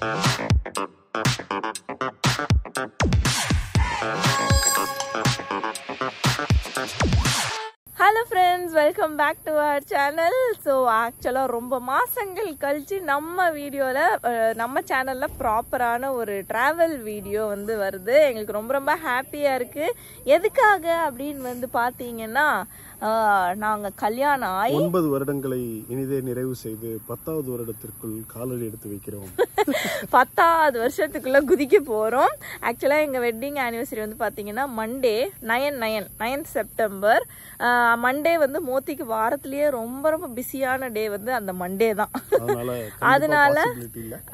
Hello friends, welcome back to our channel. So actually ரொம்ப மாசங்கள் கழிச்சு நம்ம வீடியோல நம்ம சேனல்ல ப்ராப்பரான ஒரு டிராவல் வீடியோ வந்து வருது. எங்களுக்கு ரொம்ப ரொம்ப ஹாப்பியா இருக்கு. எதுக்காக அப்படின்னு வந்து பாத்தீங்கன்னா நாங்க கல்யாணம் ஆகி 9 வருடங்களை இனிதே நிறைவு செய்து 10வது வருடத்திற்குள் காலடி எடுத்து வைக்கிறோம். 10வது வருஷத்துக்குள்ள குதிக்க போறோம். ஆக்சுவலா எங்க வெட்டிங் ஆனிவர்சரி வந்து பாத்தீங்கன்னா மண்டே 9th செப்டம்பர். மண்டே வந்து மோத்திக்கு வாரத்திலேயே ரொம்ப ரொம்ப பிஸியான டே வந்து அந்த மண்டே தான்.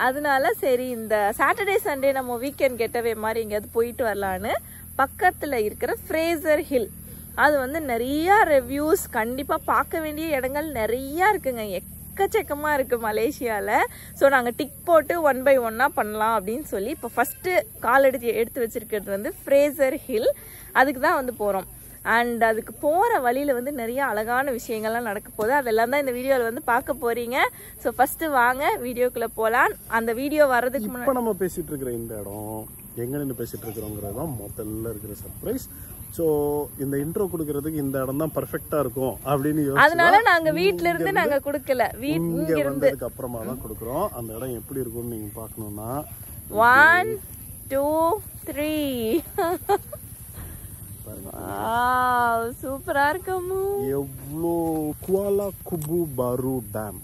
அதனால சரி இந்த சாட்டர்டே சண்டே நம்ம வீக்கெண்ட் கெட்டவே மாதிரி எங்கேயாவது போயிட்டு வரலான்னு பக்கத்துல இருக்கிற ஃப்ரேசர் ஹில், அது வந்து நிறைய ரிவ்யூஸ், கண்டிப்பா பார்க்க வேண்டிய இடங்கள் நிறைய இருக்குங்க, எக்கச்சக்கமா இருக்கு மலேசியால. ஸோ நாங்கள் டிக் போட்டு 1 by 1 பண்ணலாம் அப்படின்னு சொல்லி இப்போ ஃபர்ஸ்ட் கால் எடுத்து வச்சிருக்கிறது வந்து ஃப்ரேசர் ஹில். அதுக்கு தான் வந்து போறோம். அண்ட் அதுக்கு போற வழியில வந்து நிறைய அழகான விஷயங்கள்லாம் நடக்க போகுது. அதெல்லாம் தான் இந்த வீடியோல வந்து பார்க்க போறீங்க. ஸோ ஃபர்ஸ்ட் வாங்க வீடியோக்குள்ள போலாம். அந்த வீடியோ வர்றதுக்கு முன்னாடி நம்ம பேசிட்டு இருக்கிற இந்த இடம் எங்க நின்று பேசிட்டு இருக்கிறோங்கிறது தான் முதல்ல இருக்கிற சர்ப்ரைஸ். ஸோ இந்த இன்ட்ரோ கொடுக்கறதுக்கு இந்த இடம் தான் பர்ஃபெக்டா இருக்கும் அப்படின்னு அதனால நாங்க வீட்ல இருந்து நாங்க கொடுக்கல, இங்க வந்ததுக்கு அப்புறமா தான் கொடுக்குறோம். அந்த இடம் எப்படி இருக்கும்னு நீங்க பார்க்கணும்னா 1 2 3 சூப்பரா இருக்கும். எவ்வளோ குவாலா குபு பாரு டேம்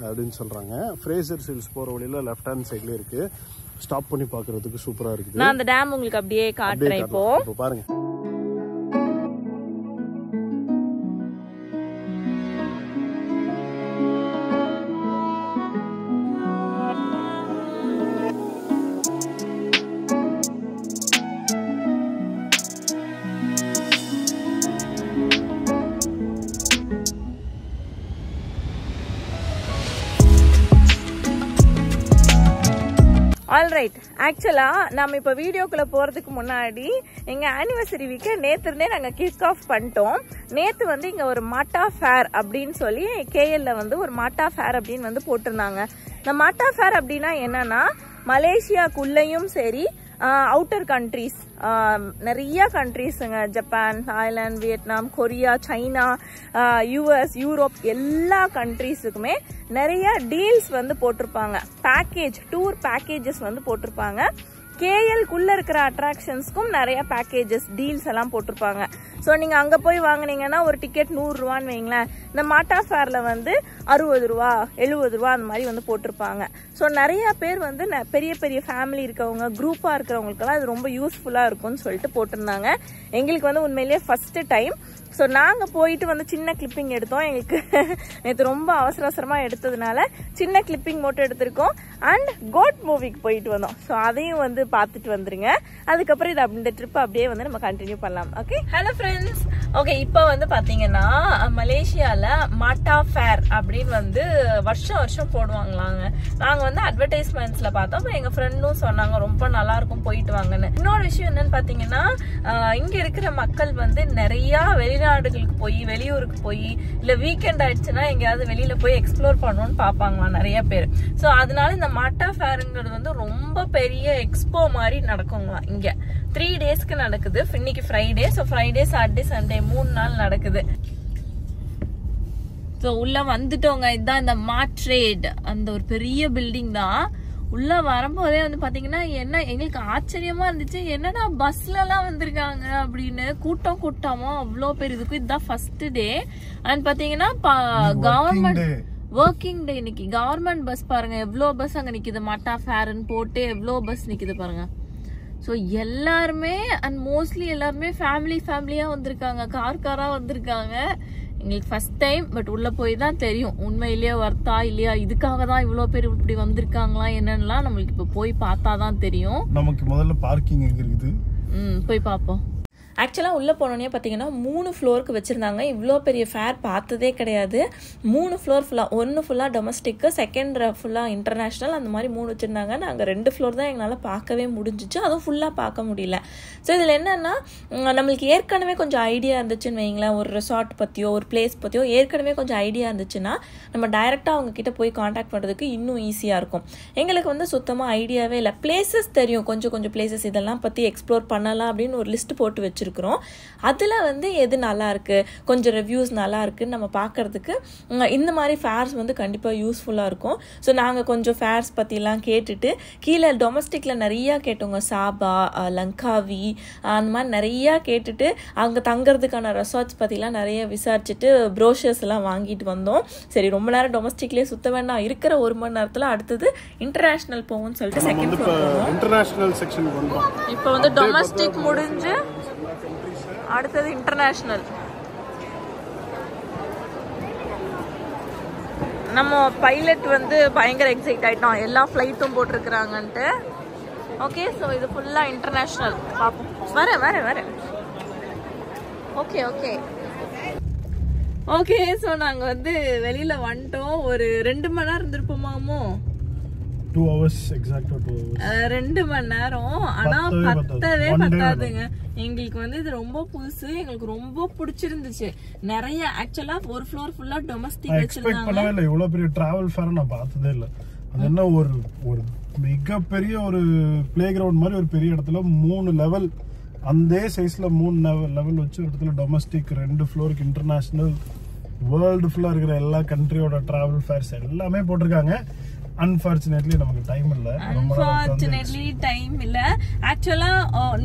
அப்படின்னு சொல்றாங்க. ஃப்ரேசர் ஹில்ஸ் போற வழியில லெஃப்ட் ஹேண்ட் சைட்ல இருக்கு. ஸ்டாப் பண்ணி பாக்குறதுக்கு சூப்பரா இருக்கு. நான் அந்த டேம் உங்களுக்கு அப்படியே காட்டுறேன். இப்போ பாருங்க. ஆல்ரைட், ஆக்சுவலா நம்ம இப்ப வீடியோக்குள்ள போறதுக்கு முன்னாடி எங்க ஆனிவர்சரி வீக்கை நேத்துருந்தே நாங்க கிக் ஆஃப் பண்ணிட்டோம். நேத்து வந்து இங்க ஒரு மாட்டா ஃபேர் அப்படின்னு சொல்லி கேஎல்ல வந்து ஒரு மாட்டா ஃபேர் அப்படின்னு வந்து போட்டிருந்தாங்க. இந்த மாட்டா ஃபேர் அப்படின்னா என்னன்னா மலேசியாக்குள்ளேயும் சரி அவுட்டர் கண்ட்ரீஸ், நிறைய கண்ட்ரீஸுங்க, Japan, Thailand, Vietnam, Korea, China, US, Europe எல்லா கண்ட்ரீஸுக்குமே நிறைய டீல்ஸ் வந்து போட்டிருப்பாங்க. பேக்கேஜ் டூர் பேக்கேஜஸ் வந்து போட்டிருப்பாங்க. கேஎல்குள்ள இருக்கிற அட்ராக்ஷன்ஸ்க்கும் நிறைய பேக்கேஜஸ் டீல்ஸ் எல்லாம் போட்டிருப்பாங்க. ஸோ நீங்க அங்க போய் வாங்கினீங்கன்னா ஒரு டிக்கெட் 100 ரூபான்னு வைங்களேன். இந்த மாட்டா ஃபேர்ல வந்து 60 ரூபா 70 ரூபா அந்த மாதிரி வந்து போட்டிருப்பாங்க. ஸோ நிறைய பேர் வந்து பெரிய பெரிய ஃபேமிலி இருக்கவங்க, குரூப்பா இருக்கிறவங்களுக்கெல்லாம் அது ரொம்ப யூஸ்ஃபுல்லா இருக்கும்னு சொல்லிட்டு போட்டிருந்தாங்க. எங்களுக்கு வந்து உண்மையிலேயே ஃபர்ஸ்ட் டைம். ஸோ நாங்க போயிட்டு வந்து சின்ன கிளிப்பிங் எடுத்தோம். எங்களுக்கு நேற்று ரொம்ப அவசரமா எடுத்ததுனால சின்ன கிளிப்பிங் மட்டும் எடுத்திருக்கோம். அண்ட் கோட் மூவிக்கு போயிட்டு வந்தோம். ஸோ அதையும் வந்து பார்த்துட்டு வந்துருங்க. அதுக்கப்புறம் இது இந்த ட்ரிப் அப்படியே வந்து நம்ம கண்டினியூ பண்ணலாம். Okay, hello friends. ஓகே, இப்போ வந்து பாத்தீங்கன்னா மலேசியால மாட்டா ஃபேர் அப்படின்னு வந்து வருஷம் போடுவாங்களாங்க. நாங்க வந்து அட்வர்டைஸ்மெண்ட்ஸ்ல பார்த்தோம். அப்புறம் எங்க ஃப்ரெண்டும் சொன்னாங்க ரொம்ப நல்லா இருக்கும், போயிட்டு வாங்கன்னு. இன்னொரு விஷயம் என்னன்னு பாத்தீங்கன்னா இங்க இருக்கிற மக்கள் வந்து நிறைய வெளிநாடுகளுக்கு போய், வெளியூருக்கு போய், இல்ல வீக்கெண்ட் ஆயிடுச்சுன்னா எங்கேயாவது வெளியில போய் எக்ஸ்ப்ளோர் பண்ணணும்னு பாப்பாங்களாம் நிறைய பேர். ஸோ அதனால இந்த மாட்டா ஃபேருங்கிறது வந்து ரொம்ப பெரிய எக்ஸ்போ மாதிரி நடக்குங்களாம். இங்க 3 டேஸ்க்கு நடக்குது. இன்னைக்கு Friday. So Friday, Saturday, Sunday 3 நாள் நடக்குது. ஸோ உள்ள வந்துட்டோங்க. இதுதான் இந்த மாட்ரேட், அந்த ஒரு பெரிய பில்டிங் தான். உள்ள வரும்போதே வந்து பாத்தீங்கன்னா என்ன எங்களுக்கு ஆச்சரியமா இருந்துச்சு, என்னடா பஸ்ல எல்லாம் வந்திருக்காங்க அப்படின்னு. கூட்டமா அவ்வளோ பேர். இதுக்கு இதுதான் ஃபர்ஸ்ட் டே. அண்ட் பாத்தீங்கன்னா கவர்மெண்ட் ஒர்க்கிங் டே இன்னைக்கு. கவர்மெண்ட் பஸ் பாருங்க எவ்வளோ பஸ் அங்க நிக்குது. மாட்டா ஃபேர்ன்னு போட்டு எவ்வளோ பஸ் நிக்குது பாருங்க. ஸோ எல்லாருமே அண்ட் மோஸ்ட்லி எல்லாருமே ஃபேமிலியா வந்திருக்காங்க, காரா வந்திருக்காங்க. எங்களுக்கு ஃபர்ஸ்ட் டைம். பட் உள்ள போய் தான் தெரியும் உண்மையிலேயே வர்த்தா இல்லையா, இதுக்காக தான் இவ்வளோ பேர் இப்படி வந்திருக்காங்களா என்னன்னுலாம் நம்மளுக்கு இப்போ போய் பார்த்தா தான் தெரியும். நமக்கு முதல்ல பார்க்கிங் எங்க இருக்குது போய் பார்ப்போம். ஆக்சுவலாக உள்ளே போனோன்னே பார்த்தீங்கன்னா 3 ஃப்ளோருக்கு வச்சுருந்தாங்க. இவ்வளோ பெரிய ஃபேர் பார்த்ததே கிடையாது. 3 ஃப்ளோர் ஃபுல்லாக, 1 ஃபுல்லாக டொமஸ்டிக்கு, செகண்ட் ஃபுல்லாக இன்டர்நேஷ்னல், அந்த மாதிரி 3 வச்சுருந்தாங்க. நாங்கள் 2 ஃப்ளோர் தான் எங்களால் பார்க்கவே முடிஞ்சிச்சு, அதுவும் ஃபுல்லாக பார்க்க முடியல. ஸோ இதில் என்னென்னா நம்மளுக்கு ஏற்கனவே கொஞ்சம் ஐடியா இருந்துச்சுன்னு வைங்களேன், ஒரு ரெசார்ட் பற்றியோ ஒரு பிளேஸ் பற்றியோ ஏற்கனவே கொஞ்சம் ஐடியா இருந்துச்சுன்னா நம்ம டைரெக்டாக அவங்கக்கிட்ட போய் காண்டாக்ட் பண்ணுறதுக்கு இன்னும் ஈஸியாக இருக்கும். எங்களுக்கு வந்து சுத்தமாக ஐடியாவே இல்லை. பிளேசஸ் தெரியும், கொஞ்சம் பிளேசஸ் இதெல்லாம் பற்றி எக்ஸ்ப்ளோர் பண்ணலாம் அப்படின்னு ஒரு லிஸ்ட் போட்டு வச்சுருக்கிறோம். அதில் வந்து எது நல்லாயிருக்கு, கொஞ்சம் ரிவ்யூஸ் நல்லா இருக்குன்னு நம்ம பார்க்குறதுக்கு இந்த மாதிரி ஃபேர்ஸ் வந்து கண்டிப்பாக யூஸ்ஃபுல்லாக இருக்கும். ஸோ நாங்கள் கொஞ்சம் ஃபேர்ஸ் பற்றிலாம் கேட்டுட்டு கீழே டொமஸ்டிக்கில் நிறையா கேட்டோங்க. சாபா, லங்காவி, அந்த மாதிரி நிறையா கேட்டுட்டு அங்கே தங்குறதுக்கான ரெசார்ட்ஸ் பற்றிலாம் நிறைய விசாரிச்சுட்டு ப்ரோஷர்ஸ் எல்லாம் வாங்கிட்டு வந்தோம். சரி, ரொம்ப நேரம் டொமஸ்டிக்லேயே சுத்த வேண்டாம், இருக்கிற 1 மணி நேரத்தில் அடுத்தது இன்டர்நேஷ்னல் போகும்னு சொல்லிட்டு செகண்ட் ஃப்ளோர் இன்டர்நேஷ்னல் செக்ஷன் வந்தோம். இப்போ வந்து டொமஸ்டிக் முடிஞ்சு அடுத்தது இன்டர்நேஷ்னல். நம்ம பைலட் வந்து பயங்கர எக்ஸைட் ஆயிட்டோம், எல்லா ஃப்ளைட்டும் போட்டிருக்கிறாங்கன்ட்டு. ஓகே, ஸோ இது ஃபுல்லாக இன்டர்நேஷ்னல். பார்ப்போம். வரேன். ஓகே, ஸோ நாங்கள் வந்து வெளியில் வந்துட்டோம். ஒரு 2 மணி நேரம் இருந்திருப்போமாமோ? 2 hours, எக்ஸாக்ட்டா 2 hours. 2 மணி நேரம். ஆனா பத்தவே பத்தாதுங்க. எங்களுக்கு வந்து இது ரொம்ப புதுசு, எங்களுக்கு ரொம்ப பிடிச்சிருந்துச்சு. நிறைய ஆக்சுவலா ஒரு ஃப்ளோர் ஃபுல்லா டொமஸ்டிக் வச்சிருந்தாங்க. பண்ணவே இல்லை, இவ்வளவு பெரிய டிராவல் ஃபேர் நான் பார்த்ததே இல்லை. அது என்ன ஒரு மிகப்பெரிய ஒரு பிளே கிரவுண்ட் மாதிரி ஒரு பெரிய இடத்துல 3 லெவல், அந்த சைஸ்ல 3 லெவல் வச்சு ஒரு இடத்துல டொமஸ்டிக், 2 ஃப்ளோருக்கு இன்டர்நேஷனல், வேர்ல்டு ஃபுல்லா இருக்கிற எல்லா கண்ட்ரியோட டிராவல் ஃபேர்ஸ் எல்லாமே போட்டிருக்காங்க. அன்பார்ச்சுனேட்லி நமக்கு டைம் இல்ல. ஆக்சுவலா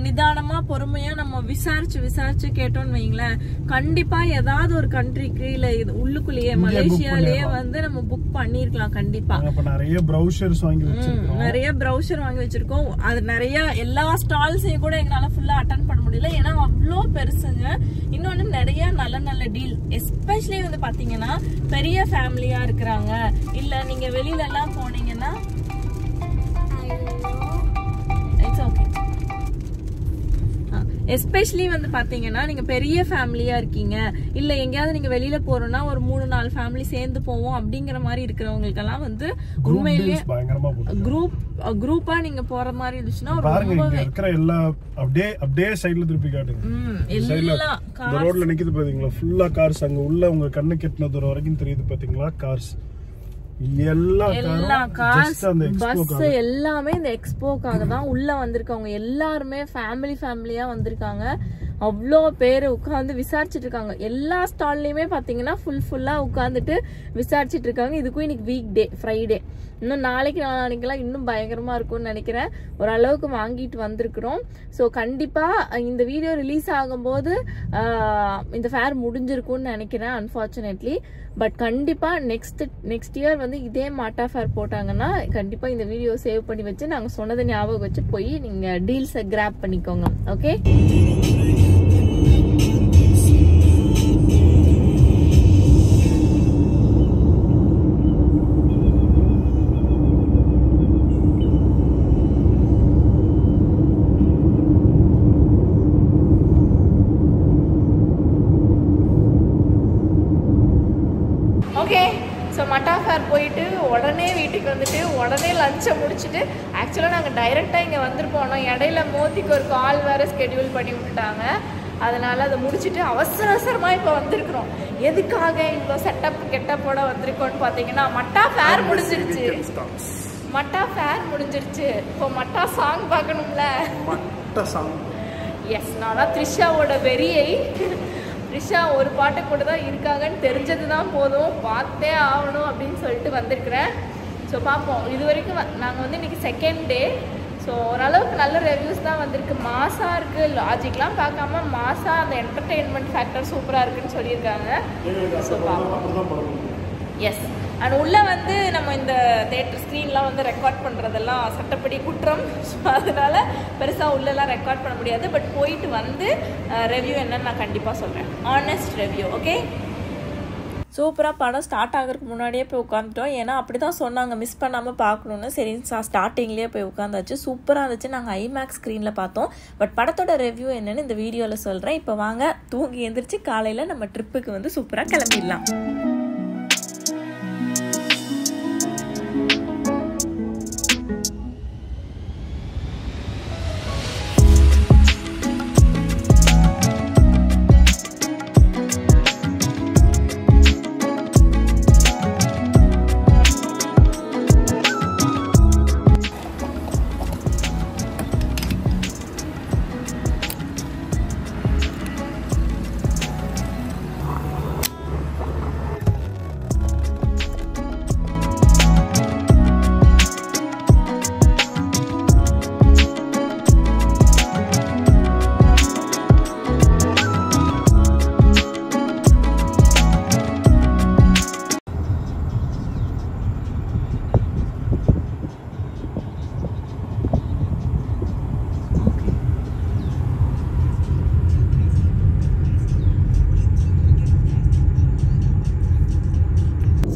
நிதானமா பொறுமையா நம்ம விசாரிச்சு கேட்டோம்னு வைங்களேன், கண்டிப்பா ஏதாவது ஒரு கண்ட்ரிக்கு இல்ல உள்ளுக்குள்ளேயே மலேசியாலயே வந்து நம்ம புக் பண்ணிருக்கலாம். கண்டிப்பா நிறைய ப்ரௌசர்ஸ் வாங்கி வச்சிருக்கோம். அது நிறைய எல்லா ஸ்டால்ஸையும் கூட எங்களால ஃபுல்லா அட்டெண்ட் பண்ண முடியல, ஏன்னா அவ்வளோ பெருசுங்க. இன்னொன்னு நிறைய நல்ல டீல், எஸ்பெஷலி வந்து பாத்தீங்கன்னா பெரிய ஃபேமிலியா இருக்கிறாங்க, இல்ல நீங்க வெளியில எல்லாம் போனீங்கன்னா இட்ஸ் ஓகே. எஸ்பெஷலி வந்து பாத்தீங்கன்னா நீங்க பெரிய ஃபேமிலியா இருக்கீங்க, இல்ல எங்கேயாவது நீங்க வெளியில போறோம்னா ஒரு 3-4 ஃபேமிலி சேர்ந்து போவோம் அப்படிங்கிற மாதிரி இருக்கிறவங்களுக்கு எல்லாம் வந்து உண்மையிலேயே குரூப்பா நீங்க போற மாதிரி இருந்துச்சுன்னா ரொம்பவே இருக்கிற எல்லா அப்படியே சைடுல திருப்பி காட்டுங்க. எல்லா ரோட்ல நிக்குது பாத்தீங்களா, ஃபுல்லா கார்ஸ். அங்க உள்ள உங்க கண்ணு கெட்டின தூரம் வரைக்கும் தெரியுது பாத்தீங்களா கார்ஸ். எல்லா கார்ஸ், பஸ் எல்லாமே இந்த எக்ஸ்போக்காக தான் உள்ள வந்திருக்கவங்க. எல்லாருமே ஃபேமிலியா வந்திருக்காங்க. அவ்வளோ பேர் உட்காந்து விசாரிச்சுட்டு இருக்காங்க. எல்லா ஸ்டால்லையுமே பாத்தீங்கன்னா ஃபுல்லா உட்காந்துட்டு விசாரிச்சுட்டு இருக்காங்க. இதுக்கும் இன்னைக்கு வீக் டே, ஃப்ரைடே. இன்னும் நாளைக்கெல்லாம் இன்னும் பயங்கரமா இருக்கும்னு நினைக்கிறேன். ஓரளவுக்கு வாங்கிட்டு வந்திருக்கிறோம். ஸோ கண்டிப்பா இந்த வீடியோ ரிலீஸ் ஆகும்போது இந்த ஃபேர் முடிஞ்சிருக்கும்னு நினைக்கிறேன், அன்பார்ச்சுனேட்லி. பட் கண்டிப்பா நெக்ஸ்ட் இயர் வந்து இதே மாட்டா ஃபேர் போட்டாங்கன்னா கண்டிப்பா இந்த வீடியோ சேவ் பண்ணி வச்சு நாங்க சொன்னதை ஞாபகம் வச்சு போய் நீங்க டீல்ஸை கிராப் பண்ணிக்கோங்க. ஓகே, மட்டா ஃபேர் போயிட்டு உடனே வீட்டுக்கு வந்துட்டு உடனே லஞ்சை முடிச்சுட்டு, ஆக்சுவலாக நாங்கள் டைரெக்டாக இங்கே வந்திருப்போம். இடையில மோதிக்கு ஒரு கால் வேறு ஸ்கெடியூல் பண்ணி விட்டுட்டாங்க. அதனால அதை முடிச்சுட்டு அவசரமாக இப்போ வந்திருக்கிறோம். எதுக்காக இவ்வளோ கெட்டப்போட வந்திருக்கோன்னு பார்த்தீங்கன்னா மட்டா ஃபேர் முடிஞ்சிருச்சு. இப்போ மட்டா சாங் பார்க்கணும்ல. எஸ், நான் த்ரிஷாவோட வெறியை, த்ரிஷா ஒரு பாட்டு கூட தான் இருக்காங்கன்னு தெரிஞ்சது தான் போதும், பார்த்தே ஆகணும் அப்படின்னு சொல்லிட்டு வந்திருக்கிறேன். ஸோ பார்ப்போம். இது வரைக்கும் நாங்கள் வந்து இன்றைக்கி செகண்ட் டே. ஸோ ஓரளவுக்கு நல்ல ரிவ்யூஸ் தான் வந்திருக்கு. மாசாக இருக்குது, லாஜிக்லாம் பார்க்காம மாசாக அந்த என்டர்டெயின்மெண்ட் ஃபேக்டர் சூப்பராக இருக்குன்னு சொல்லியிருக்காங்க. ஸோ பார்ப்போம். எஸ், அண்ட் உள்ளே வந்து நம்ம இந்த தேட்டர் ஸ்க்ரீன்லாம் வந்து ரெக்கார்ட் பண்ணுறதெல்லாம் சட்டப்படி குற்றம். ஸோ அதனால் பெருசாக உள்ளெல்லாம் ரெக்கார்ட் பண்ண முடியாது. பட் போயிட்டு வந்து ரிவ்யூ என்னன்னு நான் கண்டிப்பாக சொல்கிறேன், ஆனஸ்ட் ரிவ்யூ. ஓகே, சூப்பராக படம் ஸ்டார்ட் ஆகிறதுக்கு முன்னாடியே போய் உட்காந்துட்டோம். ஏன்னா அப்படி தான் சொன்னாங்க, மிஸ் பண்ணாமல் பார்க்கணுன்னு. சரி ஸ்டார்டிங்லேயே போய் உட்காந்தாச்சு. சூப்பராக இருந்துச்சு. நாங்கள் ஐமேக்ஸ் ஸ்க்ரீனில் பார்த்தோம். பட் படத்தோட ரிவ்யூ என்னன்னு இந்த வீடியோவில் சொல்கிறேன். இப்போ வாங்க தூங்கி எழுந்திரிச்சு காலையில் நம்ம ட்ரிப்புக்கு வந்து சூப்பராக கிளம்பிடலாம்.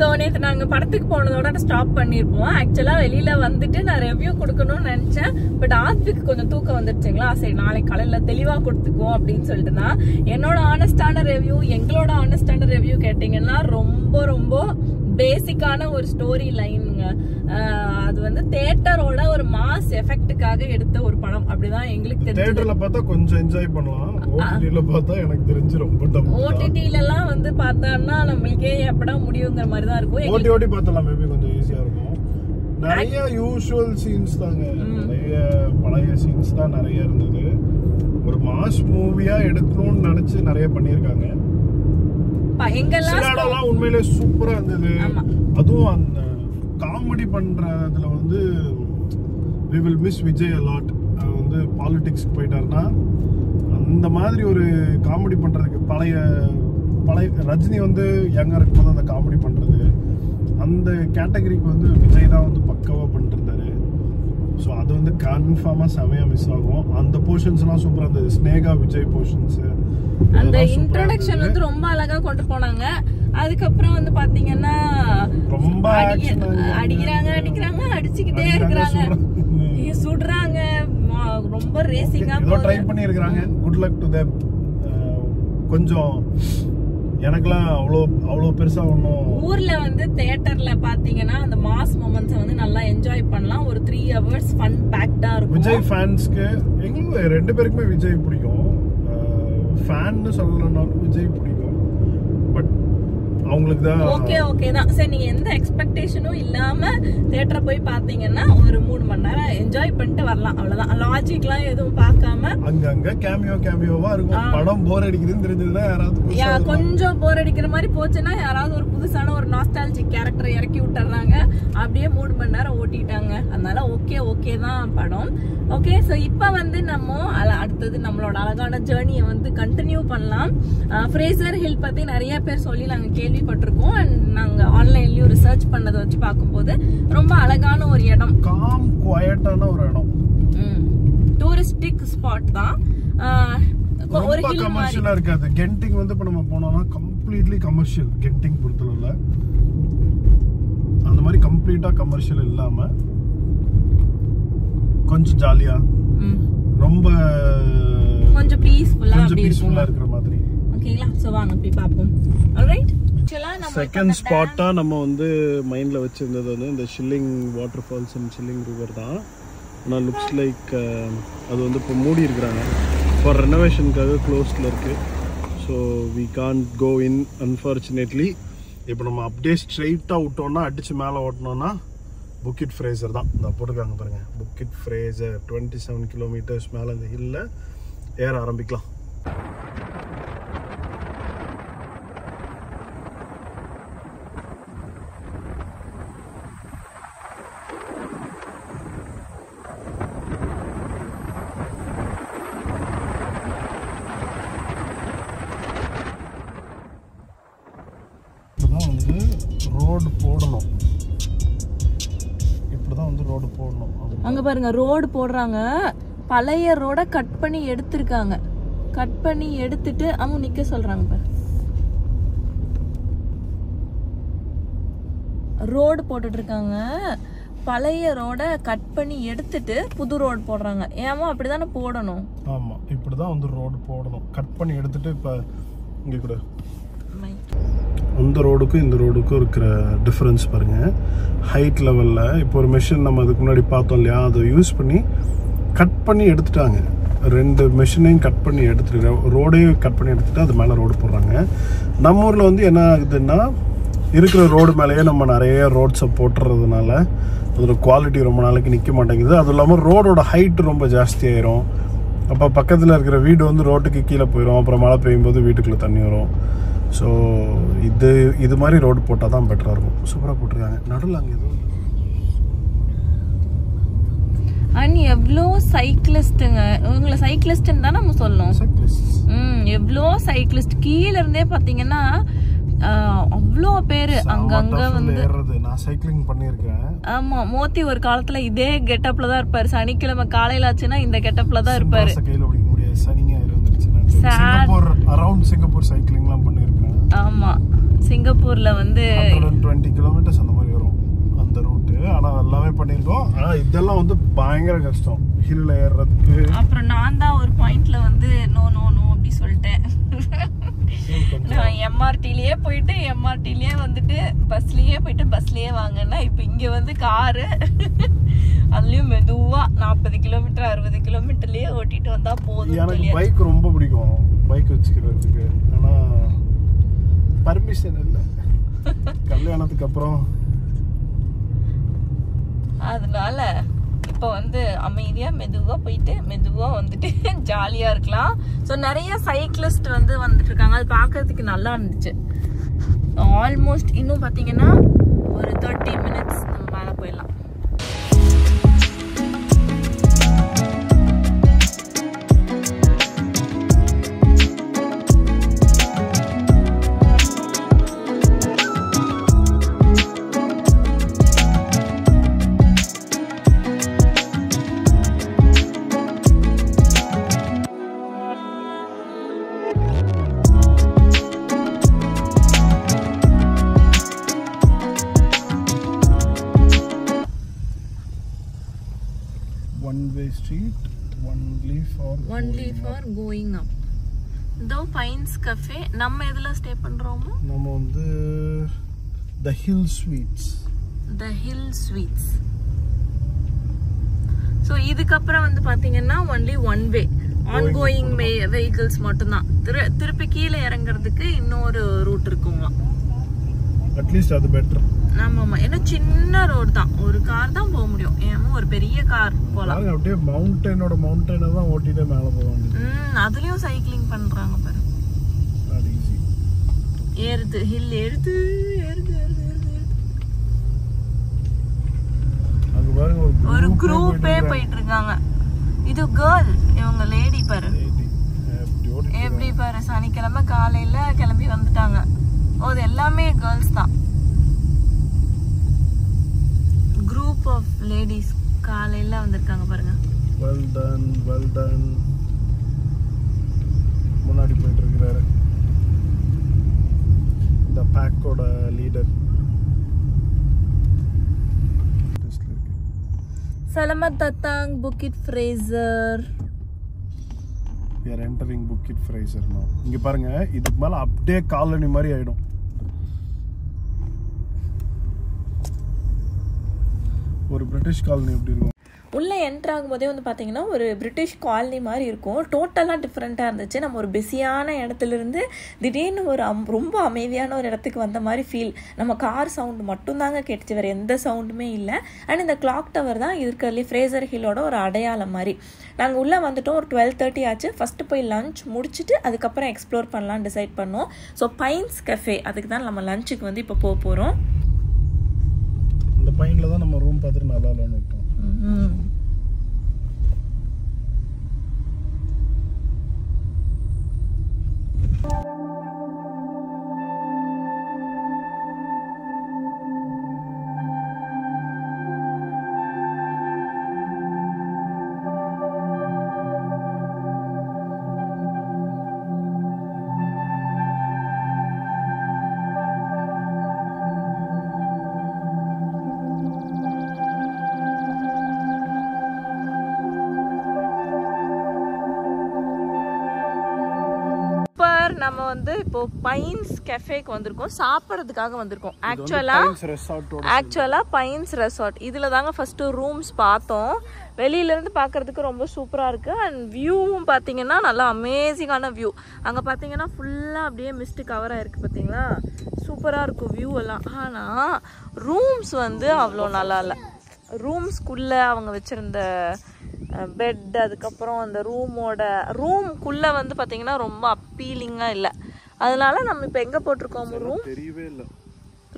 ஸோ நேற்று நாங்கள் படத்துக்கு போனதோட ஸ்டாப் பண்ணியிருப்போம். ஆக்சுவலாக வெளியில் வந்துட்டு நான் ரிவ்யூ கொடுக்கணும்னு நினச்சேன். பட் ஆத்விக்கு கொஞ்சம் தூக்கம் வந்துருச்சுங்களா, சரி நாளைக்கு காலையில் தெளிவாக கொடுத்துக்குவோம் அப்படின்னு சொல்லிட்டு தான். என்னோட ஆனஸ்டான ரிவ்யூ, எங்களோட ஆனஸ்டான ரிவ்யூ கேட்டிங்கன்னா ரொம்ப ரொம்ப பேசிக்கான ஒரு ஸ்டோரி லைனுங்க. அது வந்து தியேட்டரோட ஒரு மாஸ் எஃபெக்ட்டுக்காக எடுத்த ஒரு படம். அப்படிதான் எங்களுக்கு தெரியும். தியேட்டர்ல பார்த்தா கொஞ்சம் என்ஜாய் பண்ணலாம், ஓடிடில பார்த்தா எனக்கு தெரிஞ்சு ரொம்ப டஃப். ஓடிடில எல்லாம் வந்து பார்த்தான்னா நம்மளுக்கே எப்படா முடியுங்கிற மாதிரி தான் இருக்கும். ஓடி பார்த்தலாம் மேபி கொஞ்சம் ஈஸியா இருக்கும். நிறைய யூசுவல் சீன்ஸ் தாங்க, நிறைய பழைய சீன்ஸ் தான் நிறைய இருந்தது. ஒரு மாஸ் மூவியா எடுக்கணும்னு நினைச்சு நிறைய பண்ணிருக்காங்க. எங்கெல்லாம் உண்மையிலே சூப்பரா இருந்தது. அதுவும் அந்த காமெடி பண்றதுல வந்து we will miss Vijay a lot. வந்து பாலிடிக்ஸ் போயிட்டாருன்னா அந்த மாதிரி ஒரு காமெடி பண்றதுக்கு பழைய ரஜினி வந்து யங்கா இருக்கும்போது அந்த காமெடி பண்றது, அந்த கேட்டகரிக்கு வந்து விஜய் தான் வந்து பக்காவா பண்ணிட்டு இருந்தாரு. ஸோ அது வந்து கன்ஃபார்மா செமையா மிஸ் ஆகும். அந்த போர்ஷன்ஸ் எல்லாம் சூப்பரா இருந்தது. ஸ்னேகா விஜய் போர்ஷன்ஸ், அந்த இன்ட்ரோடக்ஷன் வந்து ரொம்ப அழகா கொண்டு போனாங்க. அதுக்கப்புறம் வந்து பாத்தீங்கன்னா ரொம்ப அடிக்கிறாங்க அடிச்சுக்கிட்டே இருக்கிறாங்க, சுடுறாங்க, ரொம்ப ரேசிங்கா ட்ரை பண்ணிருக்காங்க. Good luck to them. கொஞ்சம் எனக்குலாம் அவ்வளோ பெருசா ஒன்றும் ஊர்ல வந்து தியேட்டர்ல பாத்தீங்கன்னா அந்த மாஸ் மொமெண்ட்ஸ் வந்து நல்லா என்ஜாய் பண்ணலாம். ஒரு 3 hours ஃபன் பேக்டா இருக்கும். விஜய் ஃபேன்ஸ்க்கு எங்களுக்கு 2 பேருக்குமே விஜய் பிடிக்கும். ஃபேன்னு சொல்லலனாலும் விஜய் பிடிக்கும். பட் அவங்களுக்கு தான் ஓகே தான். சரி நீங்க எந்த எக்ஸ்பெக்டேஷனும் இல்லாம தியேட்டர் போய் பாத்தீங்கன்னா ஒரு 3 மணி நேரம் என்ஜாய் பண்ணிட்டு வரலாம். அவ்வளவுதான். லாஜிக்லாம் எதுவும் பார்க்காம அங்கங்க கேமியோவா இருக்கும். படம் போர் அடிக்குதுன்னு தெரிஞ்சதுன்னா யாராவது கொஞ்சம் போர் அடிக்கிற மாதிரி போச்சுன்னா யாராவது ஒரு புதுசான ஒரு நாஸ்டாலஜிக் கேரக்டரை இறக்கி விட்டுறாங்க. அப்படியே 3 மணி நேரம் ஓட்டிட்டாங்க. அதனால ஓகே தான் படம். ஓகே, ஸோ இப்போ வந்து நம்ம அடுத்தது நம்மளோட அழகான ஜேர்னியை வந்து கண்டினியூ பண்ணலாம். ஃப்ரேசர் ஹில் பத்தி நிறைய பேர் சொல்லி நாங்கள் கேள்விப்பட்டிருக்கோம். அண்ட் நாங்கள் ஆன்லைன்லயும் ரிசர்ச் பண்ணதை வச்சு பார்க்கும்போது ரொம்ப அழகான ஒரு இடம், காம் குவைட்டான ஒரு இடம், டூரிஸ்டிக் ஸ்பாட் தான். ஒரு கமர்ஷியலா இருக்காது. கென்டிங் வந்து இப்ப நம்ம போனோம்னா கம்ப்ளீட்லி கமர்ஷியல். கென்டிங் பொறுத்தளவுல அந்த மாதிரி கம்ப்ளீட்டா கமர்ஷியல் இல்லாம கொஞ்சம் ஜாலியா, ரொம்ப கொஞ்சம் பீஸ்ஃபுல்லா இருக்கிற மாதிரி. ஓகேங்களா? சோ வாங்க போய் பாப்போம். ஆல்ரைட். செகண்ட் ஸ்பாட்டா நம்ம வந்து மைண்ட்ல வச்சிருந்தது வந்து இந்த ஷில்லிங் வாட்டர் ஃபால்ஸ் அண்ட் ஷில்லிங் ரிவர் தான். ஆனால் லுக்ஸ் லைக் அது வந்து இப்போ மூடி இருக்கிறாங்க. ஃபார் ரெனோவேஷனுக்காக க்ளோஸ்டில் இருக்குது. So we can't go in unfortunately. இப்போ நம்ம அப்படியே ஸ்ட்ரெயிட்டாக விட்டோம்னா அடித்து மேலே ஓட்டினோன்னா புக்கிட் ஃப்ரேசர் தான். இந்த போட்டுருக்காங்க பாருங்கள், புக்கிட் ஃப்ரேசர். 27 கிலோமீட்டர்ஸ் மேலே இந்த ஹில்ல ஏற ஆரம்பிக்கலாம். வந்து ரோடு போடணும். இப்படிதான் வந்து ரோடு போடணும். அங்க பாருங்க ரோடு போடுறாங்க. பழைய ரோட கட் பண்ணி எடுத்திருக்காங்க. கட் பண்ணி எடுத்துட்டு அவங்க நிக்க சொல்றாங்க பாரு. ரோடு போட்டுட்டு இருக்காங்க. பழைய ரோட கட் பண்ணி எடுத்துட்டு புது ரோடு போடுறாங்க. ஏமா அப்படிதானே போடணும்? ஆமா, இப்படிதான் வந்து ரோடு போடணும். கட் பண்ணி எடுத்துட்டு இப்ப இங்க கூட அந்த ரோடுக்கும் இந்த ரோடுக்கும் இருக்கிற டிஃபரன்ஸ் பாருங்க. ஹைட் லெவல்ல இப்போ ஒரு மெஷின் நம்ம அதுக்கு முன்னாடி பார்த்தோம் இல்லையா, அதை யூஸ் பண்ணி கட் பண்ணி எடுத்துட்டாங்க. 2 மெஷினையும் கட் பண்ணி எடுத்துட்டு ரோடையும் கட் பண்ணி எடுத்துட்டு அது மேலே ரோடு போடுறாங்க. நம்ம ஊரில் வந்து என்ன ஆகுதுன்னா, இருக்கிற ரோடு மேலேயே நம்ம நிறைய ரோட்ஸை போட்டுறதுனால அதோட குவாலிட்டி ரொம்ப நாளைக்கு நிற்க மாட்டேங்குது. அதுவும் இல்லாமல் ரோடோட ஹைட்டு ரொம்ப ஜாஸ்தி ஆயிரும். அப்போ பக்கத்தில் இருக்கிற வீடு வந்து ரோட்டுக்கு கீழே போயிடும். அப்புறம் மழை பெய்யும்போது வீட்டுக்குள்ளே தண்ணி வரும். ஸோ இது மாதிரி ரோடு போட்டால் தான் பெட்டராக இருக்கும். சூப்பராக போட்டிருக்காங்க. நடுவில் அங்கே எதுவும் அண்ட் எவ்வளோ சைக்கிளிஸ்ட்டுங்க. இவங்களை சைக்கிளிஸ்ட்னு தான் நம்ம சொல்லணும். எவ்வளோ சைக்கிளிஸ்ட் கீழே இருந்தே பார்த்தீங்கன்னா அவ்வளோ பேரு அங்கங்க வந்து நான் சைக்கிளிங் பண்ணியிருக்கேன். ஆமா, மோத்தி ஒரு காலத்துல இதே கெட்டப்ல தான் இருப்பாரு. சனிக்கிழமை காலையில ஆச்சுன்னா இந்த கெட்டப்ல தான் இருப்பாரு. சிங்கப்பூர் சைக்கிளிங்லாம் பண்ணியிருக்கேன். ஆமா, சிங்கப்பூர்ல வந்து 120 கிலோமீட்டர்ஸ் அந்த மாதிரி வரும் அந்த ரூட்டு. ஆனா எல்லாமே பண்ணியிருக்கோம். ஆனா இதெல்லாம் வந்து பயங்கர கஷ்டம் ஹில்ல ஏறுறதுக்கு. அப்புறம் நான் தான் ஒரு பாயிண்ட்ல வந்து நோ நோ நோ அப்படி சொல்லிட்டேன். நான் எம்ஆர்டிலயே போயிட்டு எம்ஆர்டிலயே வந்துட்டு பஸ்லயே போயிட்டு பஸ்லயே வாங்கன்னா இப்ப இங்க வந்து காரு அதுலயும் மெதுவா 40 கிலோமீட்டர் 60 கிலோமீட்டர்லயே ஓட்டிட்டு வந்தா போதும். எனக்கு பைக் ரொம்ப பிடிக்கும், பைக் வச்சுக்கிறதுக்கு. ஆனா பர்மிஷன் இல்லை கல்யாணத்துக்கு அப்புறம். அதனால இப்போ வந்து அமைதியா மெதுவா போயிட்டு மெதுவா வந்துட்டு ஜாலியா இருக்கலாம். ஸோ நிறைய சைக்கிளிஸ்ட் வந்து வந்துட்டு இருக்காங்க. அது பார்க்கறதுக்கு நல்லா இருந்துச்சு. ஆல்மோஸ்ட் இன்னும் பார்த்தீங்கன்னா ஒரு 30 மினிட்ஸ் நம்ம மேலே போயிடலாம். Only for going up. The Pines Cafe. நம்ம எதுல ஸ்டே பண்றோமோ? நம்ம வந்து The Hill Suites. The Hill Suites. So இதுக்கு அப்புறம் வந்து பாத்தீங்கன்னா only one way. Ongoing vehicles மட்டும் தான். திருப்பி கீழே இறங்குறதுக்கு இன்னொரு ரூட் இருக்குங்களா. அட்லீஸ்ட் அது பெட்டர். ஆமாமா, ஏன்னா சின்ன ரோடு தான், ஒரு கார் தான் போக முடியும். ஏமா ஒரு பெரிய கார் போலாம். அப்படியே மவுண்டனை தான் ஓட்டிட்டு மேல போவாங்க. அதுலயும் சைக்கிளிங் பண்றாங்க பாரு. அது ஈஸி. ஏறுது ஹில் ஏறுது ஏறுது ஏறுது ஏறுது. அங்க பாருங்க ஒரு குரூப்பே போயிட்டு இருக்காங்க. இது கேர்ள், இவங்க லேடி பாரு. எப்படி பாரு, சனிக்கிழமை காலையில கிளம்பி வந்துட்டாங்க. ஓ, இது எல்லாமே கேர்ள்ஸ் தான். குரூப் ஆஃப் லேடிஸ் காலையில வந்திருக்காங்க பாருங்க. Well done. முன்னாடி போயிட்டு இருக்கிறாரு இந்த பேக்கோட leader. Selamat datang Bukit Fraser. We are entering Bukit Fraser now. இங்க பாருங்க, இதுக்கு மேல அப்படியே காலனி மாதிரி ஆயிடும். ஒரு பிரிட்டிஷ் காலனி எப்படி இருக்கும்? உள்ளே என்ட்ரு ஆகும்போதே வந்து பார்த்தீங்கன்னா ஒரு பிரிட்டிஷ் காலனி மாதிரி இருக்கும். டோட்டலாக டிஃப்ரெண்ட்டாக இருந்துச்சு. நம்ம ஒரு பிஸியான இடத்துலேருந்து திடீர்னு ஒரு ரொம்ப அமைதியான ஒரு இடத்துக்கு வந்த மாதிரி ஃபீல். நம்ம கார் சவுண்டு மட்டும்தாங்க கேட்டுச்சு, வேறு எந்த சவுண்டுமே இல்லை. அண்ட் இந்த கிளாக் டவர் தான் இருக்கிறதுலே ஃப்ரேசர் ஹில்லோட ஒரு அடையாளம் மாதிரி. நாங்கள் உள்ளே வந்துட்டோம், ஒரு 12:30 ஆச்சு. ஃபஸ்ட்டு போய் லஞ்ச் முடிச்சுட்டு அதுக்கப்புறம் எக்ஸ்ப்ளோர் பண்ணலான்னு டிசைட் பண்ணோம். ஸோ பைன்ஸ் கஃபே, அதுக்கு தான் நம்ம லஞ்சுக்கு வந்து இப்போ போக போகிறோம். இந்த பைனில் தான் நம்ம ரூம் பார்த்துட்டு நல்லா இல்லைன்னு விட்டோம். நம்ம வந்து இப்போ பைன்ஸ் கெஃபேக்கு வந்திருக்கோம், சாப்பிட்றதுக்காக வந்திருக்கோம். ஆக்சுவலா பைன்ஸ் ரெசார்ட் இதுல தாங்க ஃபர்ஸ்ட் ரூம்ஸ் பார்த்தோம். வெளியில இருந்து பார்க்கிறதுக்கு ரொம்ப சூப்பரா இருக்கு. அண்ட் வியூவும் பார்த்தீங்கன்னா நல்லா அமேசிங்கான வியூ. அங்க பார்த்தீங்கன்னா ஃபுல்லா அப்படியே மிஸ்ட் கவர் ஆயிருக்கு பார்த்தீங்களா, சூப்பரா இருக்கும் வியூ எல்லாம். ஆனா ரூம்ஸ் வந்து அவ்வளோ நல்லா இல்லை. ரூம்ஸ்குள்ள அவங்க வச்சிருந்த பெட், அதுக்கப்புறம் அந்த ரூம்குள்ள வந்து பாத்தீங்கன்னா ரொம்ப அப்பீலிங்கா இல்ல. அதனால நம்ம இப்ப எங்க போட்டிருக்கோம் ரூம்? தெரியவே இல்ல.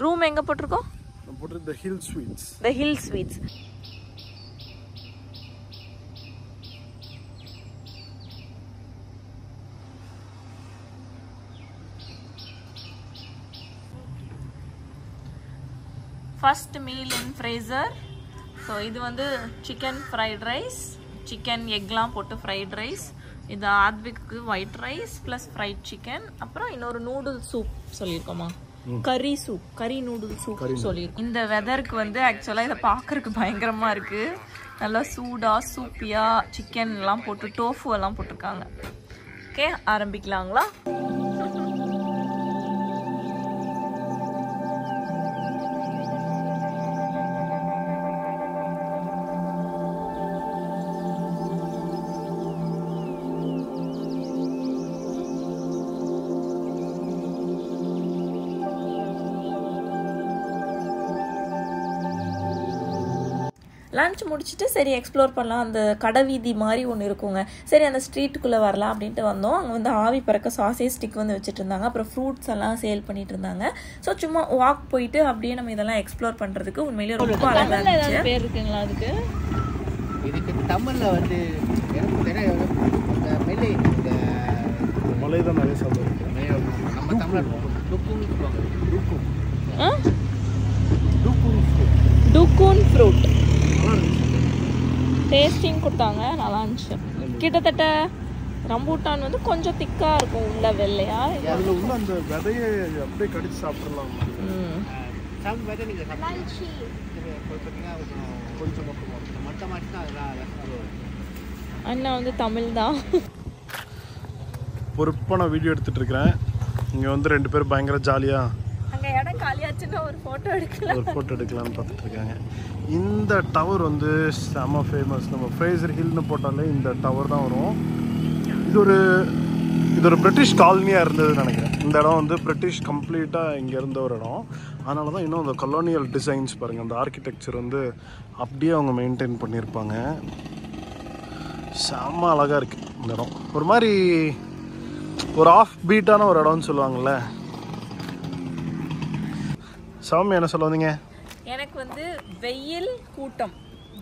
ரூம் எங்க போட்டிருக்கோம்? நம்ம போட்டிருக்க The Hill Suites. The Hill Suites. First meal in Fraser. So இது வந்து சிக்கன் ஃப்ரைட் ரைஸ், சிக்கன் எக்லாம் போட்டு ஃப்ரைட் ரைஸ். இது ஆத்விக்கு white rice plus fried chicken. அப்புறம் இன்னொரு நூடுல் சூப் சொல்லியிருக்கோமா, கறி சூப், கறி நூடுல் சூப் சொல்லியிருக்கோம். இந்த வெதருக்கு வந்து ஆக்சுவலாக இதை பார்க்கறதுக்கு பயங்கரமா இருக்கு. நல்லா சூடா சூப்பியா சிக்கன் எல்லாம் போட்டு டோஃபு எல்லாம் போட்டிருக்காங்க. ஓகே, ஆரம்பிக்கலாங்களா? லன்ச் முடிச்சுட்டு சரி எக்ஸ்ப்ளோர் பண்ணலாம். அந்த கடை வீதி மாதிரி ஒன்று இருக்குங்க. சரி அந்த ஸ்ட்ரீட்டுக்குள்ளே வரலாம் அப்படின்ட்டு வந்தோம். அங்கே வந்து ஆவி பறக்க சாசேஜ் ஸ்டிக் வந்து வச்சுட்டு இருந்தாங்க. அப்புறம் ஃப்ரூட்ஸ் எல்லாம் சேல் பண்ணிட்டு இருந்தாங்க. ஸோ சும்மா வாக் போயிட்டு அப்படியே நம்ம இதெல்லாம் எக்ஸ்ப்ளோர் பண்ணுறதுக்கு உண்மையிலேயே ரொம்ப அழகாக இருந்துச்சு. பேர் இருக்குங்களா அதுக்கு? இதுக்கு தமிழில் வந்து மலை தான் நிறைய சாப்பிடுவோம். நம்ம தமிழில் டுக்கூன் ஃப்ரூட் டேஸ்டிங் கொடுத்தாங்க, நல்லா இருந்துச்சு. கிட்டத்தட்ட ரம்பூட்டான் வந்து கொஞ்சம் திக்கா இருக்கும், உள்ள வெள்ளையா. அதுல உள்ள அந்த விதையை அப்படியே கடிச்சு சாப்பிடலாம். அண்ணா வந்து தமிழ் தான். பொறுப்பான வீடியோ எடுத்துட்டு இருக்கிறேன். இங்க வந்து 2 பேரும் பயங்கர ஜாலியா அங்க இடம் காலியாச்சுன்னா ஒரு போட்டோ எடுக்கலாம்னு பார்த்துட்டு இருக்காங்க. இந்த டவர் வந்து செம ஃபேமஸ். நம்ம ஃப்ரேசர் ஹில்னு போட்டாலே இந்த டவர் தான் வரும். இது ஒரு பிரிட்டிஷ் காலனியாக இருந்ததுன்னு நினைக்கிறேன். இந்த இடம் வந்து பிரிட்டிஷ் கம்ப்ளீட்டாக இங்கே இருந்த ஒரு இடம். அதனால தான் இன்னும் அந்த கலோனியல் டிசைன்ஸ் பாருங்கள், அந்த ஆர்கிடெக்சர் வந்து அப்படியே அவங்க மெயின்டைன் பண்ணியிருப்பாங்க. செம்ம அழகாக இருக்குது இந்த இடம். ஒரு மாதிரி ஒரு ஆஃப் பீட்டான ஒரு இடம்னு சொல்லுவாங்கள்ல. சாமி என்ன சொல்ல வந்தீங்க? எனக்கு வந்து வெயில் கூட்டம்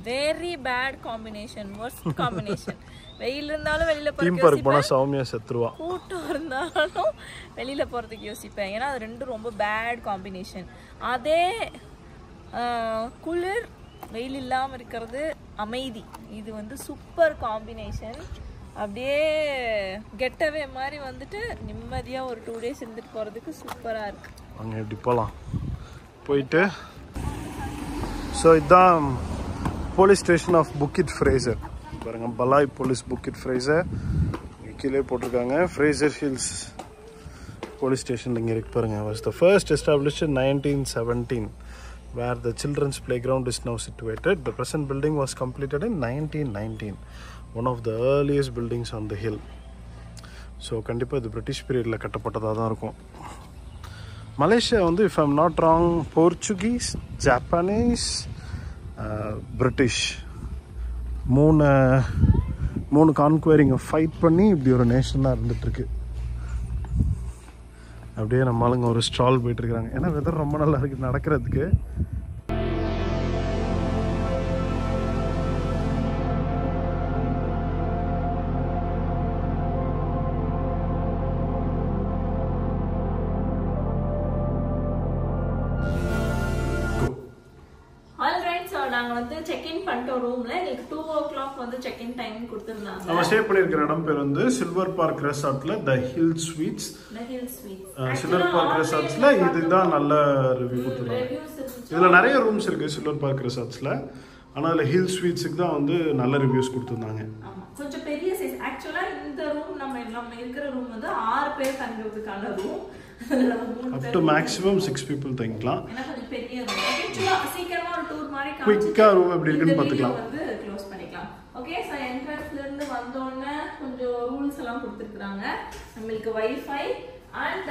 very bad combination, worst combination. வெயில் இருந்தாலும் வெளியில போறதுக்கு சௌமியா செத்துருவா, கூட்டம் இருந்தாலும் வெளியில போறதுக்கு யோசிப்பேன். ஏன்னா அது ரெண்டும் ரொம்ப பேட் காம்பினேஷன். அதே குளிர் வெயில் இல்லாம இருக்கிறது அமைதி, இது வந்து சூப்பர் காம்பினேஷன். அப்படியே கெட்டவே மாதிரி வந்துட்டு நிம்மதியா ஒரு 2 days இருந்துட்டு போறதுக்கு சூப்பரா இருக்கு. அங்க எப்படி போலாம் போயிட்டு. ஸோ இதுதான் police station of Bukit Fraser பாருங்க, பலாய் போலீஸ் புக்கிட் ஃப்ரேசர் கீழே போட்டிருக்காங்க. ஃப்ரேசர் ஹில்ஸ் போலீஸ் ஸ்டேஷன் இங்கே இருக்கு பாருங்க. Was the first established in 1917 where the children's playground is now situated. The present building was completed in 1919, one of the earliest buildings on the hill. So கண்டிப்பாக இது British பீரியடில் கட்டப்பட்டதாக தான் இருக்கும். Malaysia வந்து if I'm not wrong Portuguese, Japanese, British மூணு கான்குவரிங்கை fight பண்ணி இப்படி ஒரு நேஷனாக இருந்துகிட்ருக்கு. அப்படியே நம்ம ஆளுங்க ஒரு ஸ்டால் போயிட்டுருக்காங்க. ஏன்னா வெதர் ரொம்ப நல்லா இருக்குது நடக்கிறதுக்கு. நம்ம ஸ்டே பண்ணிருக்கிற இடம் பேர் வந்து சில்வர் பார்க் ரெசார்ட்ல the hill suites. Silver park ரெசார்ட்ஸ்ல இதுதான் நல்ல ரிவ்யூ கொடுத்துருக்காங்க. இதுல நிறைய ரூம்ஸ் இருக்கு சில்வர் பார்க் ரெசார்ட்ஸ்ல. ஆனா அதுல ஹில் ஸ்வீட்ஸுக்கு தான் வந்து நல்ல ரிவ்யூஸ் கொடுத்துருந்தாங்க. கொஞ்சம் பெரிய சைஸ் ஆக்சுவலா இந்த ரூம் நம்ம இருக்கிற ரூம் வந்து 6 பேர் தங்குறதுக்கான room. up to maximum 6 people தங்கிக்கலாம். ஏன்னா கொஞ்சம் பெரிய ரூம். ஆக்சுவலா சீக்கிரமா ஒரு டூர் மாதிரி குயிக்கா ரூம் எப்படி இருக்குன்னு பாத்துக்கலாம். வந்து க்ளோஸ் பண்ணிக்கலாம். ஓகே, சோ என்ட்ரன்ஸ்ல இருந்து வந்தோனே கொஞ்சம் ரூல்ஸ் எல்லாம் கொடுத்திருக்காங்க. நமக்கு வைஃபை அண்ட்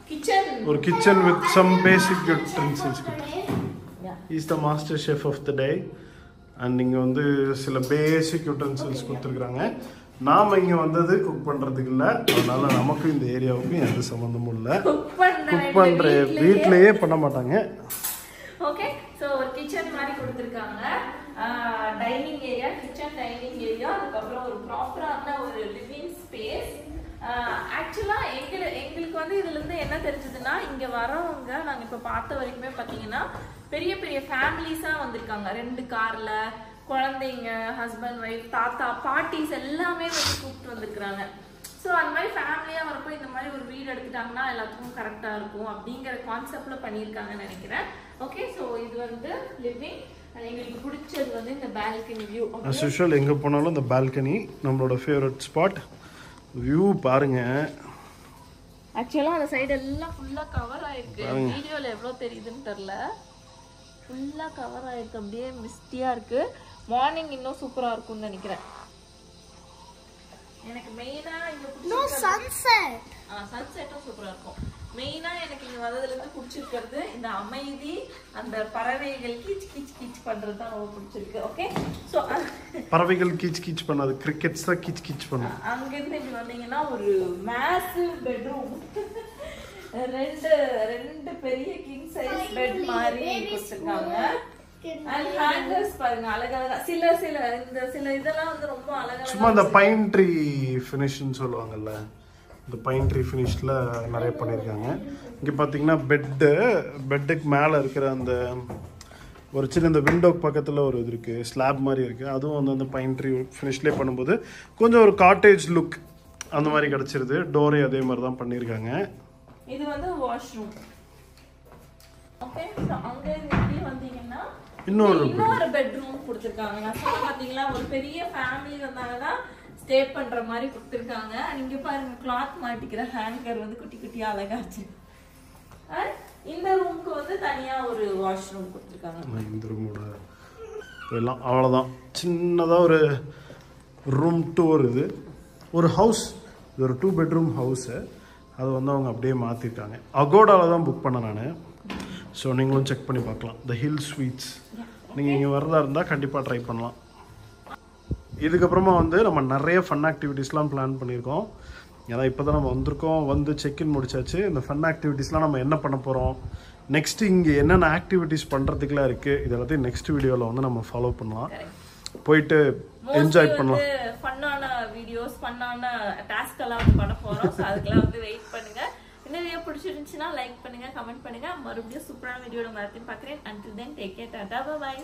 கிச்சன், ஒரு kitchen with some basic utensils. He is the master chef of the day. And இங்க வந்து சில பேசிக் யூட்டன்சில்ஸ் கொடுத்துருக்காங்க. நாம இங்க வந்தது குக் பண்றதுக்கு இல்ல, அதனால நமக்கு இந்த ஏரியாவுக்கும் எந்த சம்பந்தமும் இல்ல. குக் பண்ற வீட்லயே பண்ண மாட்டாங்க. ஓகே, சோ ஒரு கிச்சன் மாதிரி கொடுத்திருக்காங்க. Dining area, kitchen dining area, அதுக்கு அப்புறம் ஒரு ப்ராப்பரான ஒரு லிவிங் ஸ்பேஸ். ஆக்சுவலா எங்களுக்கு வந்து இதுல இருந்து என்ன தெரிஞ்சதுன்னா, இங்க வரவங்க நாங்க இப்ப பார்த்த வரைக்குமே பாத்தீங்கன்னா பெரிய பெரிய ஃபேமிலிஸா வந்திருக்காங்க. 2 கார்ல குழந்தைங்க, ஹஸ்பண்ட் ஒய்ஃப், தாத்தா பாட்டிஸ் எல்லாமே வந்து கூப்பிட்டு வந்திருக்காங்க. ஸோ அந்த மாதிரி ஃபேமிலியா வரப்போ இந்த மாதிரி ஒரு வீடு எடுத்துட்டாங்கன்னா எல்லாத்துக்கும் கரெக்டா இருக்கும் அப்படிங்கிற கான்செப்ட்ல பண்ணியிருக்காங்கன்னு நினைக்கிறேன். ஓகே, ஸோ இது வந்து லிவிங். எங்களுக்கு பிடிச்சது வந்து இந்த பால்கனி வியூ. as usual எங்க போனாலும் இந்த பால்கனி நம்மளோட ஃபேவரட் ஸ்பாட். வியூ பாருங்க. ஆக்சுவலா அந்த சைடு எல்லாம் ஃபுல்லா கவர் ஆயிருக்கு. வீடியோல எவ்வளவு தெரியுதுன்னு தெரியல. ஃபுல்லா கவர் ஆயிருக்கு, அப்படியே மிஸ்டியா இருக்கு. மார்னிங் இன்னும் சூப்பரா இருக்கும்னு நினைக்கிறேன். எனக்கு மெயினா இங்க பிடிச்சது சன்செட்டும் சூப்பரா இருக்கும். மெயினா எனக்கு இங்க வந்ததுல இருந்து பிடிச்சிருக்கிறது இந்த அமைதி, அந்த பறவைகள் கீச் கீச் கீச் பண்றது தான் ரொம்ப பிடிச்சிருக்கு. ஓகே, சோ பறவைகள் கீச் கீச் பண்ணாது, கிரிக்கெட்ஸ் தான் கீச் கீச் பண்ணும். அங்க இருந்து இப்படி வந்தீங்கன்னா ஒரு மேசிவ் பெட்ரூம், ரெண்டு பெரிய கிங் சைஸ் பெட் மாதிரி கொடுத்திருக்காங்க. அண்ட் ஹேங்கர்ஸ் பாருங்க அழகழகா. சில இதெல்லாம் வந்து ரொம்ப அழகழகா. சும்மா இந்த பைன் ட்ரீ ஃபினிஷ்னு சொல்லுவாங்கல்ல, இந்த பைன் ட்ரீ ஃபினிஷ்ல நிறைய பண்ணியிருக்காங்க. இங்கே பார்த்தீங்கன்னா பெட்டுக்கு மேலே இருக்கிற அந்த ஒரு சின்ன இந்த விண்டோக்கு பக்கத்தில் ஒரு இது இருக்குது, ஸ்லாப் மாதிரி இருக்குது. அதுவும் வந்து அந்த பைன் ட்ரீ ஃபினிஷ்லேயே பண்ணும்போது கொஞ்சம் ஒரு காட்டேஜ் லுக் அந்த மாதிரி கிடச்சிருது. டோரே அதே மாதிரி தான் பண்ணியிருக்காங்க. இது வந்து வாஷ்ரூம். ஓகே, அங்கே இருந்து வந்தீங்கன்னா இன்னொரு பெட்ரூம் கொடுத்துருக்காங்க. நான் சொல்ல பார்த்தீங்களா, ஒரு பெரிய ஃபேமிலி வந்தாங்கன்னா ஸ்டே பண்ற மாதிரி கொடுத்துருக்காங்க. இங்க பாருங்க கிளாத் மாட்டிக்கிற ஹேங்கர் வந்து குட்டி குட்டியா அழகா வச்சிருக்கு. இந்த ரூமுக்கு வந்து தனியா ஒரு வாஷ்ரூம் கொடுத்துருக்காங்க. இந்த ரூமோட எல்லாம் அவ்வளோதான். சின்னதாக ஒரு ரூம் டூர். இது ஒரு ஹவுஸ், இது ஒரு 2 பெட்ரூம் ஹவுஸு. அதை வந்து அவங்க அப்படியே மாற்றிருக்காங்க. அகோடாவில் தான் புக் பண்ணேன் நான். ஸோ நீங்களும் செக் பண்ணி பார்க்கலாம். த ஹில் ஸ்வீட்ஸ் நீங்கள் இங்கே வரதா இருந்தால் கண்டிப்பாக ட்ரை பண்ணலாம். இதுக்கப்புறமா வந்து நம்ம நிறைய ஃபன் ஆக்டிவிட்டீஸ்லாம் பிளான் பண்ணியிருக்கோம். ஏன்னா இப்போ தான் நம்ம வந்திருக்கோம், வந்து செக்இன் முடிச்சாச்சு. இந்த ஃபன் ஆக்டிவிட்டீஸ்லாம் நம்ம என்ன பண்ண போகிறோம், நெக்ஸ்ட்டு இங்கே என்னென்ன ஆக்டிவிட்டீஸ் பண்ணுறதுக்குலாம் இருக்குது, இது எல்லாத்தையும் நெக்ஸ்ட் வீடியோவில் வந்து நம்ம ஃபாலோ பண்ணலாம். போயிட்டு என்ஜாய் பண்ணலாம். ஃபன்னான வீடியோஸ், ஃபன்னான டாஸ்க் எல்லாம் பண்ண போகிறோம். ஸோ அதுக்கெல்லாம் வந்து வெயிட் பண்ணுங்க. இந்த வீடியோ பிடிச்சிருந்துச்சுன்னா லைக் பண்ணுங்க, கமெண்ட் பண்ணுங்க. மறுபடியும் சூப்பரான வீடியோட மறுபடியும் பார்க்குறேன். until then take care, Tata, bye bye.